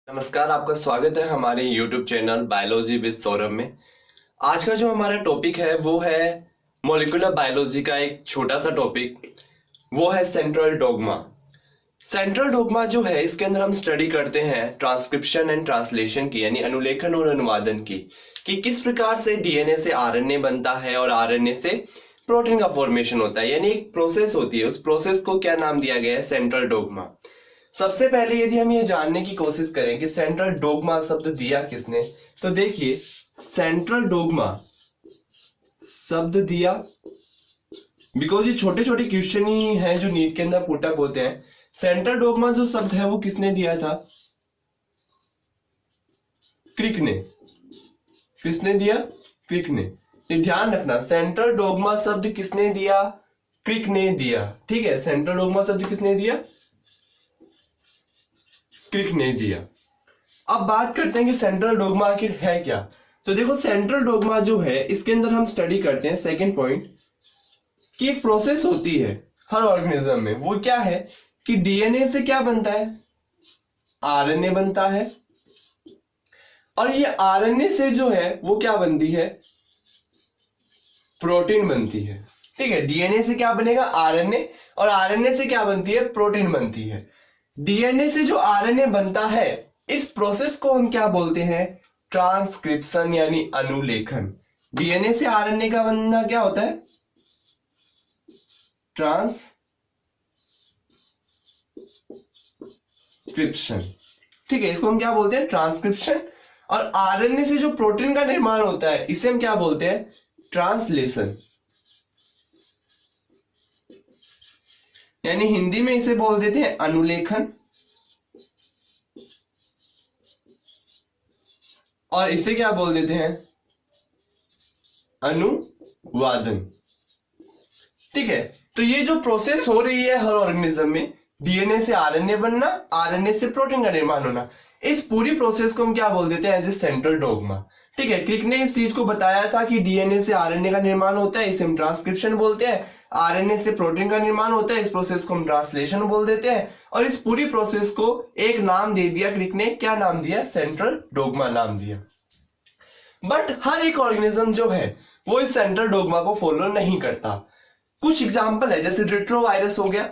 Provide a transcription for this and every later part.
नमस्कार, आपका स्वागत है हमारे YouTube channel biology with Saurabh में। आज का जो हमारा टॉपिक है वो है मॉलिक्यूलर बायोलॉजी का एक छोटा सा टॉपिक, वो है सेंट्रल डोग्मा। सेंट्रल डोग्मा जो है इसके अंदर हम स्टडी करते हैं ट्रांसक्रिप्शन एंड ट्रांसलेशन की, यानी अनुलेखन और अनुवादन की, कि किस प्रकार से डीएनए से आरएनए बनता है और आरएनए से प्रोटीन का फॉर्मेशन होता है, यानी एक प्रोसेस होती है। उस प्रोसेस को क्या नाम दिया गया है? Central dogma. सबसे पहले यदि हम ये जानने की कोशिश करें कि सेंट्रल डोग्मा शब्द दिया किसने, तो देखिए सेंट्रल डोग्मा शब्द दिया, बिकॉज ये छोटे छोटे क्वेश्चन ही हैं जो नीट के अंदर पुटअप होते हैं। सेंट्रल डोग्मा जो शब्द है वो किसने दिया था? क्रिक ने। किसने दिया? क्रिक ने। ये ध्यान रखना, सेंट्रल डोग्मा शब्द किसने दिया? क्रिक ने दिया। ठीक है, सेंट्रल डोग्मा शब्द किसने दिया? क्रिक ने दिया। अब बात करते हैं कि सेंट्रल डोग्मा आखिर है क्या। तो देखो सेंट्रल डोग्मा जो है इसके अंदर हम स्टडी करते हैं सेकंड पॉइंट, कि एक प्रोसेस होती है हर ऑर्गेनिज्म में। वो क्या है कि डीएनए से क्या बनता है? आरएनए बनता है, और ये आरएनए से जो है वो क्या बनती है? प्रोटीन बनती है। ठीक है, डीएनए से क्या बनेगा? आरएनए, और आरएनए से क्या बनती है? प्रोटीन बनती है। डीएनए से जो आरएनए बनता है, इस प्रोसेस को हम क्या बोलते हैं? ट्रांसक्रिप्शन यानी अनुलेखन। डीएनए से आरएनए का बनना क्या होता है? ट्रांसक्रिप्शन। ठीक है, इसको हम क्या बोलते हैं? ट्रांसक्रिप्शन। और आरएनए से जो प्रोटीन का निर्माण होता है इसे हम क्या बोलते हैं? ट्रांसलेशन। यानी हिंदी में इसे बोल देते हैं अनुलेखन, और इसे क्या बोल देते हैं? अनुवादन। ठीक है, तो ये जो प्रोसेस हो रही है हर ऑर्गेनिज्म में, डीएनए से आरएनए बनना, आरएनए से प्रोटीन का निर्माण होना, इस पूरी प्रोसेस को हम क्या बोल देते हैं? As a central dogma. ठीक है, क्रिक ने इस चीज को बताया था कि डीएनए से आरएनए का निर्माण होता है, इसे हम ट्रांसक्रिप्शन बोलते हैं। आरएनए से प्रोटीन का निर्माण होता है, इस प्रोसेस को हम ट्रांसलेशन बोल देते हैं। और इस पूरी प्रोसेस को एक नाम दे दिया क्रिक ने। क्या नाम दिया? सेंट्रल डोग्मा नाम दिया। बट हर एक ऑर्गेनिज्म जो है वो इस सेंट्रल डोग्मा को फॉलो नहीं करता। कुछ एग्जांपल है, जैसे रेट्रोवायरस हो गया,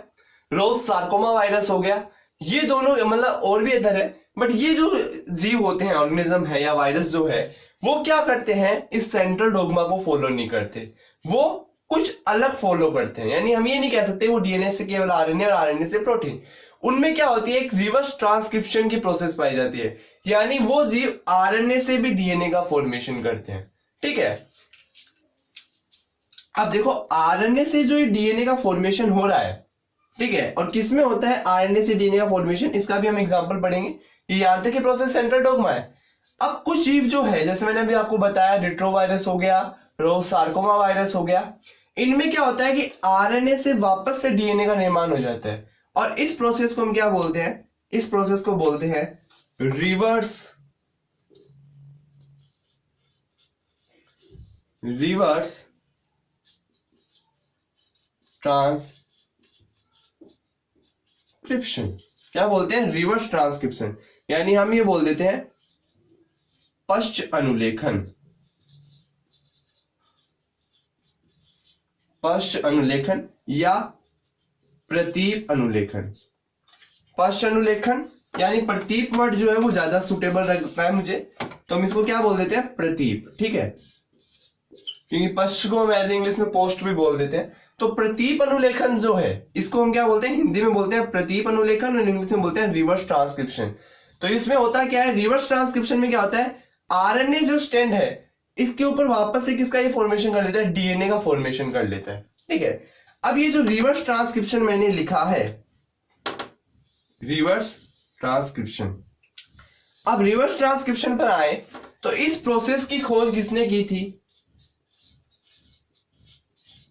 रोज सार्कोमा वायरस हो गया, ये दोनों मतलब और भी इधर है। बट ये जो जीव होते हैं, ऑर्गेनिज्म है या वायरस जो है, वो क्या करते हैं? इस सेंट्रल डोग्मा को फॉलो नहीं करते, वो कुछ अलग फॉलो करते हैं। यानी हम ये नहीं कह सकते वो डीएनए से केवल आरएनए और आरएनए से प्रोटीन। उनमें क्या होती है? एक रिवर्स ट्रांसक्रिप्शन की प्रोसेस पाई जाती है, यानी वो जीव आरएनए से भी डीएनए का फॉर्मेशन करते हैं। ठीक है, अब देखो आरएनए से जो डीएनए का फॉर्मेशन हो रहा है, ठीक है, और किसमें होता है आरएनए से डीएनए का फॉर्मेशन, इसका भी हम एग्जांपल पढ़ेंगे। ये याद है कि प्रोसेस सेंट्रल डोग्मा है। अब कुछ जीव जो है, जैसे मैंने अभी आपको बताया, रेट्रोवायरस हो गया, रोज सार्कोमा वायरस हो गया, इनमें क्या होता है कि आरएनए से वापस से डीएनए का निर्माण हो जाता है, और इस प्रोसेस को हम क्या बोलते हैं? इस प्रोसेस को बोलते हैं रिवर्स ट्रांसक्रिप्शन। क्या बोलते हैं? Reverse transcription. यानी हम ये बोल देते हैं पश्च अनुलेखन। पश्च अनुलेखन या प्रतीप अनुलेखन। पश्च अनुलेखन यानी प्रतीप वर्ड जो है वो ज्यादा सुटेबल लगता है मुझे, तो हम इसको क्या बोल देते हैं? प्रतीप। ठीक है, क्योंकि पश्च को हम एज इंग्लिश में पोस्ट भी बोल देते हैं। तो प्रतीप अनुलेखन जो है इसको हम क्या बोलते हैं? हिंदी में बोलते हैं प्रतीप अनुलेखन, और इंग्लिश में बोलते हैं रिवर्स ट्रांसक्रिप्शन। तो इसमें होता क्या है? रिवर्स ट्रांसक्रिप्शन में क्या होता है? आरएनए जो स्ट्रैंड है इसके ऊपर वापस से किसका ये फॉर्मेशन कर लेता है? डीएनए का फॉर्मेशन कर लेता है। ठीक है, अब ये जो रिवर्स ट्रांसक्रिप्शन मैंने लिखा है, रिवर्स ट्रांसक्रिप्शन, अब रिवर्स ट्रांसक्रिप्शन पर आए तो इस प्रोसेस की खोज किसने की थी?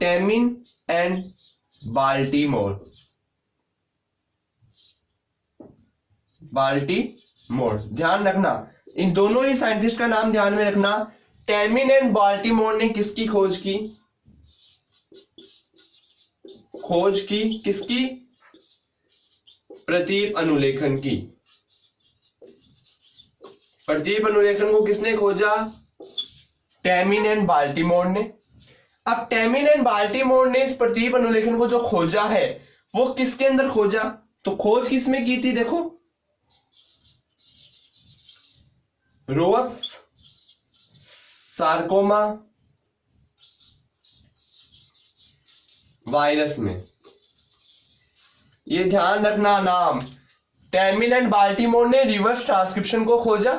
Temin and Baltimore. ध्यान रखना, इन दोनों ही साइंटिस्ट का नाम ध्यान में रखना। टेमिन एंड बाल्टीमोर ने किसकी खोज की? किसकी? प्रतीप अनुलेखन की। प्रतीप अनुलेखन को किसने खोजा? टैमिन एंड बाल्टीमोर ने। अब टैमिन एंड बाल्टीमोर ने इस प्रतीप अनुलेखन को जो खोजा है वो किसके अंदर खोजा? तो खोज किसमें की थी? देखो, रोवस सार्कोमा वायरस में। ये ध्यान रखना नाम, टैमिन एंड बाल्टीमोर ने रिवर्स ट्रांसक्रिप्शन को खोजा,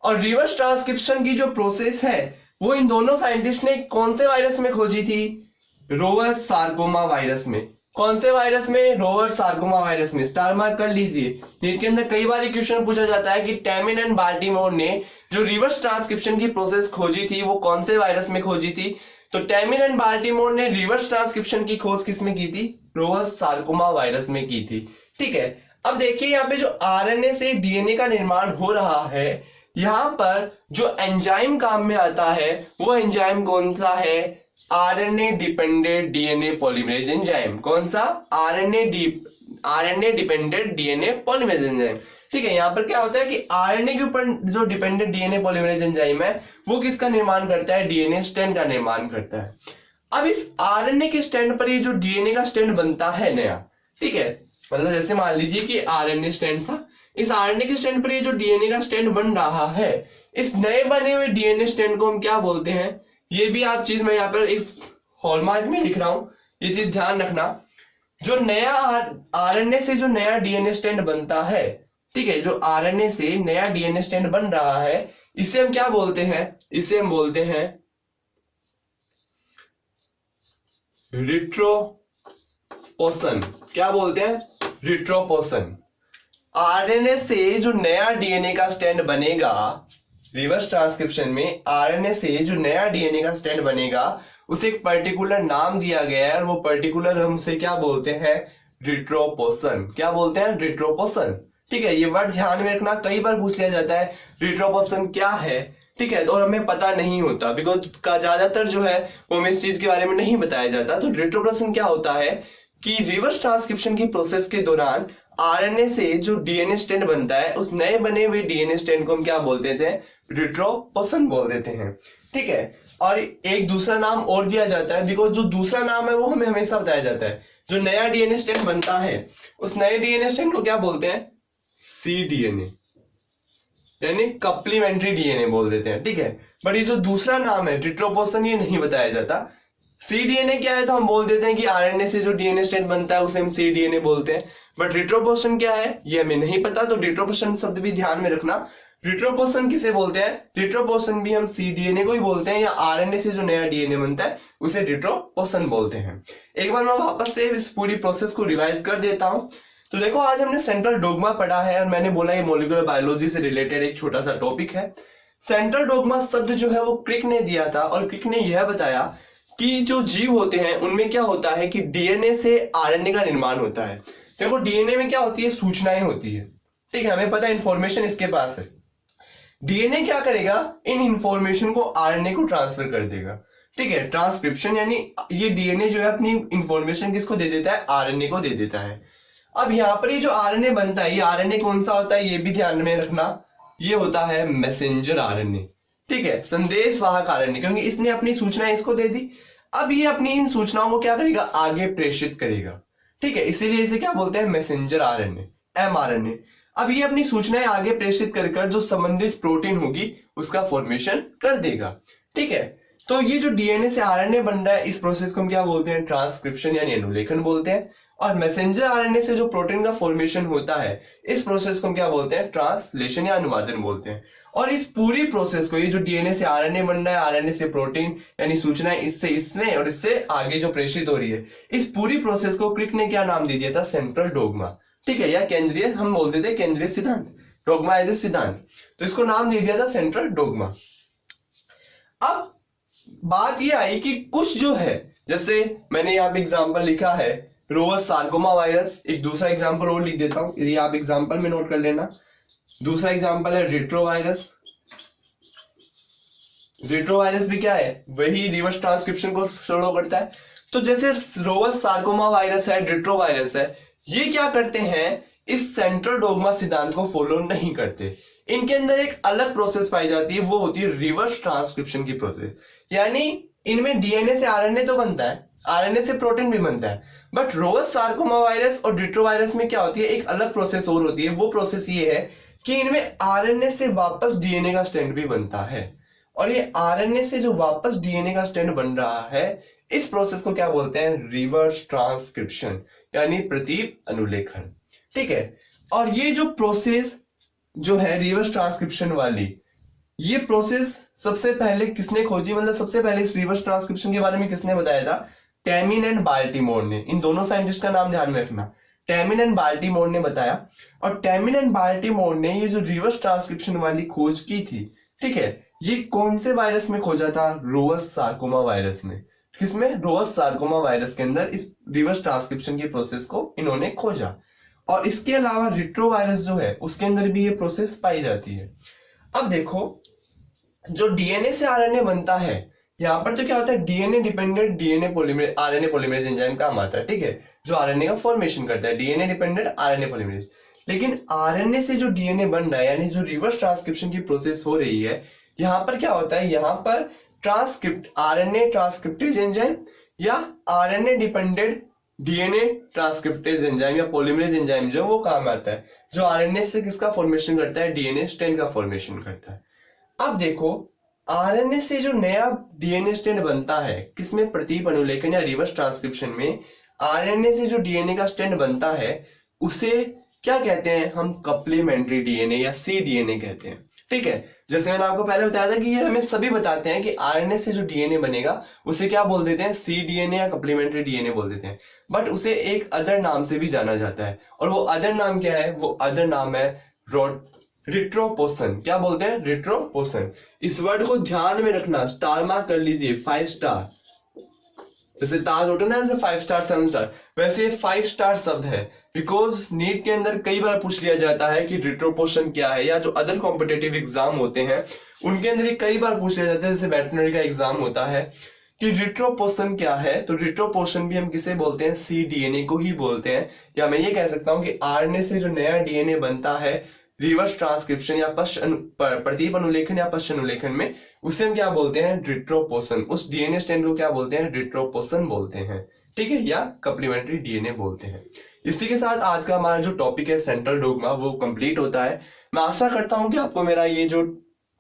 और रिवर्स ट्रांसक्रिप्शन की जो प्रोसेस है वो इन दोनों साइंटिस्ट ने कौन से वायरस में खोजी थी? रोवस सार्कोमा वायरस में। कौन से वायरस में? रोवस सार्कोमा वायरस में। स्टार मार्क कर लीजिए। नीट के अंदर कई बार क्वेश्चन पूछा जाता है कि टैमिन एंड बाल्टीमोर ने जो रिवर्स ट्रांसक्रिप्शन की प्रोसेस खोजी थी वो कौन से वायरस में खोजी थी? तो टैमिन एंड बाल्टीमोर ने रिवर्स ट्रांसक्रिप्शन की खोज किसमें की थी? रोवस सार्कोमा वायरस में की थी। ठीक है, अब देखिए यहाँ पे जो आरएनए से डीएनए का निर्माण हो रहा है, यहां पर जो एंजाइम काम में आता है वो एंजाइम कौन सा है? RNA dependent DNA polymerase enzyme. कौन सा? RNA dependent DNA polymerase enzyme. ठीक है, यहाँ पर क्या होता है कि आरएनए के ऊपर जो डिपेंडेंट डीएनए पॉलीमरेज एंजाइम है वो किसका निर्माण करता है? डीएनए स्ट्रैंड का निर्माण करता है। अब इस आरएनए के स्ट्रैंड पर ये जो डीएनए का स्ट्रैंड बनता है नया, ठीक है, मतलब जैसे मान लीजिए कि आरएनए स्ट्रैंड था, इस आरएनए के स्ट्रैंड पर ये जो डीएनए का स्ट्रैंड बन रहा है, इस नए बने हुए डीएनए स्ट्रैंड को हम क्या बोलते हैं? ये भी आप चीज मैं यहाँ पर इस हॉलमार्क में लिख रहा हूं, ये चीज ध्यान रखना। जो नया आरएनए से जो नया डीएनए स्ट्रैंड बनता है, ठीक है, जो आरएनए से नया डीएनए स्ट्रैंड बन रहा है, इसे हम क्या बोलते हैं? इसे हम बोलते हैं रिट्रोपोसन। क्या बोलते हैं? रिट्रोपोसन। आरएनए से जो नया डीएनए का स्ट्रैंड बनेगा रिवर्स ट्रांसक्रिप्शन में, आरएनए से जो नया डीएनए का स्ट्रैंड बनेगा उसे एक पर्टिकुलर नाम दिया गया है, और वो पर्टिकुलर हम उसे क्या बोलते हैं? रिट्रोपोसन। क्या बोलते हैं? रिट्रोपोसन। ठीक है, ये वर्ड ध्यान में रखना, कई बार पूछ लिया जाता है रिट्रोपोसन क्या है। ठीक है, और हमें पता नहीं होता बिकॉज का ज्यादातर जो है वो हमें इस चीज के बारे में नहीं बताया जाता। तो रिट्रोपोसन क्या होता है कि रिवर्स ट्रांसक्रिप्शन की प्रोसेस के दौरान आरएनए से जो डीएनए स्ट्रैंड बनता है उस नए बने हुए डीएनए स्ट्रैंड को हम क्या बोल देते हैं? रिट्रोपोसन बोल देते हैं। ठीक है, और एक दूसरा नाम और दिया जाता है, बिकॉज जो दूसरा नाम है वो हमें हमेशा बताया जाता है। जो नया डीएनए स्ट्रैंड बनता है उस नए डीएनए स्ट्रैंड को क्या बोलते हैं? सी डीएनए, यानी कप्लीमेंट्री डीएनए बोल देते हैं। ठीक है, बट ये जो दूसरा नाम है रिट्रोपोसन, ये नहीं बताया जाता। सी डीएनए क्या है तो हम बोल देते हैं कि आरएनए से जो डीएनए स्ट्रैंड बनता है उसे हम सी डीएनए बोलते हैं, बट रिट्रोपोसन क्या है ये हमें नहीं पता। तो रिट्रोपोसन शब्द भी ध्यान में रखना। रिट्रोपोसन किसे बोलते हैं? रिट्रोपोसन भी हम सी डीएनए को ही बोलते हैं, या आरएनए से जो नया डीएनए बनता है उसे रिट्रोपोसन बोलते हैं। एक बार मैं वापस से इस पूरी प्रोसेस को रिवाइज कर देता हूं। तो देखो, आज हमने सेंट्रल डोग्मा पढ़ा है, और मैंने बोला ये मॉलिक्यूलर बायोलॉजी से रिलेटेड एक छोटा सा टॉपिक है। सेंट्रल डोग्मा शब्द जो है वो क्रिक ने दिया था, और क्रिक ने यह बताया कि जो जीव होते हैं उनमें क्या होता है कि डीएनए से आरएनए का निर्माण होता है। देखो, डीएनए में क्या होती है? सूचनाएं होती है। ठीक है, हमें पता है इंफॉर्मेशन इसके पास है। डीएनए क्या करेगा? इन इंफॉर्मेशन को आरएनए को ट्रांसफर कर देगा। ठीक है, ट्रांसक्रिप्शन, यानी ये डीएनए जो है अपनी इंफॉर्मेशन किसको दे देता है? आरएनए को दे देता है। अब यहाँ पर ये जो आरएनए बनता है, ये आरएनए कौन सा होता है ये भी ध्यान में रखना। ये होता है मैसेंजर आरएनए। ठीक है, संदेशवाहक आरएनए, क्योंकि इसने अपनी सूचनाएं इसको दे दी। अब ये अपनी इन सूचनाओं को क्या करेगा? आगे प्रेषित करेगा। ठीक है, इसीलिए इसे क्या बोलते हैं? Messenger RNA, mRNA. अब ये अपनी सूचनाएं आगे प्रेषित कर जो संबंधित प्रोटीन होगी उसका फॉर्मेशन कर देगा। ठीक है, तो ये जो डीएनए से आरएनए बन रहा है इस प्रोसेस को हम क्या बोलते हैं? ट्रांसक्रिप्शन यानी अनुलेखन बोलते हैं। और मैसेंजर आरएनए से जो प्रोटीन का फॉर्मेशन होता है इस प्रोसेस को हम क्या बोलते हैं? ट्रांसलेशन या अनुवादन बोलते हैं। और इस पूरी प्रोसेस को, ये जो डीएनए से आरएनए बन रहा है, आरएनए से प्रोटीन यानी सूचनाएं इससे इसमें और इससे आगे जो प्रेषित हो रही है, इस पूरी प्रोसेस को क्रिक ने क्या नाम दे दिया था? Central dogma. ठीक है, या केंद्रीय, हम बोल देते हैं केंद्रीय सिद्धांत, डोग्मा एज ए सिद्धांत। तो इसको नाम दे दिया था सेंट्रल डोग्मा। अब बात ये आई कि कुछ जो है, जैसे मैंने यहाँ पे एग्जाम्पल लिखा है रोवस सार्कोमा वायरस, एक दूसरा एग्जाम्पल और लिख देता हूं, यदि आप एग्जाम्पल में नोट कर लेना। दूसरा एग्जाम्पल है रिट्रोवायरस। रिट्रोवायरस भी क्या है? वही रिवर्स ट्रांसक्रिप्शन को फॉलो करता है। तो जैसे रोवस सार्कोमा वायरस है, रिट्रोवायरस है, ये क्या करते हैं? इस सेंट्रल डोग्मा सिद्धांत को फॉलो नहीं करते। इनके अंदर एक अलग प्रोसेस पाई जाती है, वो होती है रिवर्स ट्रांसक्रिप्शन की प्रोसेस। यानी इनमें डीएनए से आरएनए तो बनता है, आरएनए से प्रोटीन भी बनता है, बट रोवस सार्कोमा वायरस और रिट्रोवायरस में क्या होती है, एक अलग प्रोसेस और होती है। वो प्रोसेस ये है कि इनमें आरएनए से वापस डीएनए का स्ट्रैंड भी बनता है, और ये आरएनए से जो वापस डीएनए का स्ट्रैंड बन रहा है, इस प्रोसेस को क्या बोलते हैं, रिवर्स ट्रांसक्रिप्शन, यानी प्रतीप अनुलेखन। ठीक है, और ये जो प्रोसेस जो है रिवर्स ट्रांसक्रिप्शन वाली, ये प्रोसेस सबसे पहले किसने खोजी, मतलब सबसे पहले इस रिवर्स ट्रांसक्रिप्शन के बारे में किसने बताया था, टैमिन एंड बाल्टीमोर ने। इन दोनों साइंटिस्ट का नाम ध्यान में रखना, टैमिन एंड बाल्टीमोर ने बताया। और टैमिन एंड बाल्टीमोर ने ये जो रिवर्स ट्रांसक्रिप्शन वाली खोज की थी, ठीक है, ये कौन से वायरस में खोजा था, रोवस सार्कोमा वायरस में। किसमें, रोवस सार्कोमा वायरस के अंदर इस रिवर्स ट्रांसक्रिप्शन की प्रोसेस को इन्होंने खोजा। और इसके अलावा रिट्रोवायरस जो है उसके अंदर भी ये प्रोसेस पाई जाती है। अब देखो, जो डीएनए से आरएनए बनता है, यहां पर तो क्या होता है, DNA dependent DNA polymerase RNA polymerase enzyme काम आता है, ठीक है, जो आरएनए का फॉर्मेशन करता है, डीएनए डिपेंडेंट आरएनए पॉलीमरेज। लेकिन आरएनए से जो डीएनए बन रहा है, यानी जो रिवर्स ट्रांसक्रिप्शन की प्रोसेस हो रही है, यहां पर क्या होता है, यहां पर ट्रांसक्रिप्ट आरएनए ट्रांसक्रिप्टेज एंजाइम या RNA dependent DNA transcriptase enzyme या पॉलीमरेज एंजाइम जो वो काम आता है, जो आरएनए से किसका फॉर्मेशन करता है, डीएनए स्ट्रैंड का फॉर्मेशन करता है। अब देखो, आरएनए से जो नया डीएनए स्ट्रैंड बनता है, किसमें, प्रतीप अनुलेखन या रिवर्स ट्रांसक्रिप्शन में, आरएनए से जो डीएनए का स्ट्रैंड बनता है उसे क्या कहते हैं हम, कप्लीमेंट्री डीएनए या सी डीएनए कहते हैं। ठीक है, जैसे मैंने आपको पहले बताया था कि ये हमें सभी बताते हैं कि आरएनए से जो डीएनए बनेगा उसे क्या बोल देते हैं, सी डीएनए या कप्लीमेंट्री डीएनए बोल देते हैं, बट उसे एक अदर नाम से भी जाना जाता है। और वो अदर नाम क्या है, वो अदर नाम है रिट्रोपोसन। क्या बोलते हैं, रिट्रोपोसन। इस वर्ड को ध्यान में रखना, स्टार मार्क कर लीजिए, 5 स्टार, जैसे ताज होटल ना, जैसे 5 स्टार 7 स्टार, वैसे 5 स्टार शब्द है। बिकॉज नीट के अंदर कई बार पूछ लिया जाता है कि रिट्रोपोशन क्या है, या जो अदर कॉम्पिटेटिव एग्जाम होते हैं उनके अंदर ये कई बार पूछ लिया जाता है, जैसे वेटरनरी का एग्जाम होता है कि रिट्रोपोशन क्या है, तो रिट्रोपोशन भी हम किसे बोलते हैं, सी डीएनए को ही बोलते हैं। या मैं ये कह सकता हूं कि आरएनए से जो नया डीएनए बनता है रिवर्स ट्रांसक्रिप्शन या प्रतीप अनुलेखन या पश्च अनुलेखन में, उसे हम क्या बोलते हैं, रिट्रोपोसन। उस डीएनए स्ट्रैंड को क्या बोलते हैं, रिट्रोपोसन बोलते हैं, ठीक है, या कप्लीमेंट्री डीएनए बोलते हैं। इसी के साथ आज का हमारा जो टॉपिक है सेंट्रल डोग्मा वो कंप्लीट होता है। मैं आशा करता हूं कि आपको मेरा ये जो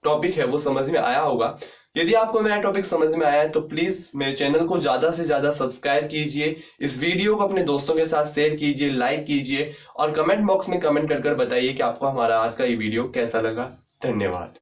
टॉपिक है वो समझ में आया होगा। यदि आपको मेरा टॉपिक समझ में आया है तो प्लीज मेरे चैनल को ज्यादा से ज्यादा सब्सक्राइब कीजिए, इस वीडियो को अपने दोस्तों के साथ शेयर कीजिए, लाइक कीजिए, और कमेंट बॉक्स में कमेंट कर बताइए कि आपको हमारा आज का ये वीडियो कैसा लगा। धन्यवाद।